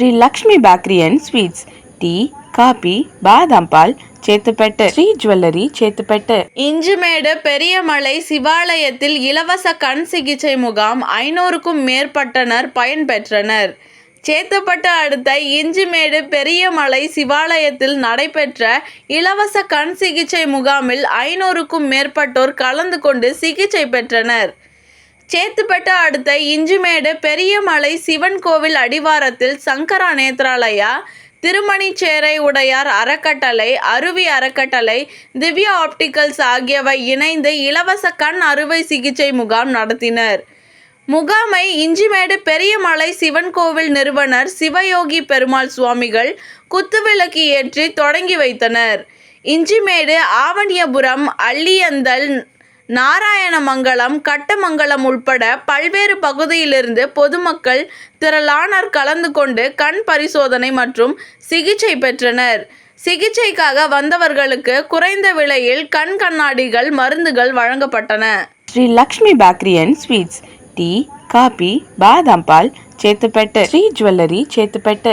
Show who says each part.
Speaker 1: Sri Lakshmi bakery and sweets, tea, coffee, பாதாம் பால், Chetpet. Shri jewellery, Chetpet.
Speaker 2: Injimedu Periyamalai சிவாலயத்தில் இலவச கண் சிகிச்சை முகாம் 500க்கும் மேற்பட்டனர் பயன்பெற்றனர். சேத்துப்பட்டு அடுத்த இஞ்சிமேடு பெரியமலை சிவாலயத்தில் நடைபெற்ற இலவச கண் சிகிச்சை முகாமில் 500க்கும் மேற்பட்டோர் கலந்து கொண்டு சிகிச்சை பெற்றனர். சேத்துப்பட்டு அடுத்த இஞ்சிமேடு பெரியமலை சிவன் கோவில் அடிவாரத்தில் சங்கரா நேத்ராலயா, திருமணிச்சேரை உடையார் அறக்கட்டளை, அருவி அறக்கட்டளை, திவ்யா ஆப்டிகல்ஸ் ஆகியவை இணைந்து இலவச கண் அறுவை சிகிச்சை முகாம் நடத்தினர். முகாமை இஞ்சிமேடு பெரியமலை சிவன் கோவில் நிறுவனர் சிவயோகி பெருமாள் சுவாமிகள் குத்துவிளக்கு ஏற்றி தொடங்கி வைத்தனர். இஞ்சிமேடு, ஆவணியபுரம், அள்ளியந்தல், நாராயணமங்கலம், கட்டமங்கலம் உள்பட பல்வேறு பகுதியிலிருந்து பொதுமக்கள் திரளானர் கலந்து கொண்டு கண் பரிசோதனை மற்றும் சிகிச்சை பெற்றனர். சிகிச்சைக்காக வந்தவர்களுக்கு குறைந்த விலையில் கண் கண்ணாடிகள், மருந்துகள் வழங்கப்பட்டன.
Speaker 1: Shri Lakshmi bakery and sweets, tea, coffee, பாதாம் பால், சேத்துப்பட்டு. ஸ்ரீ ஜுவல்லரி, சேத்துப்பட்டு.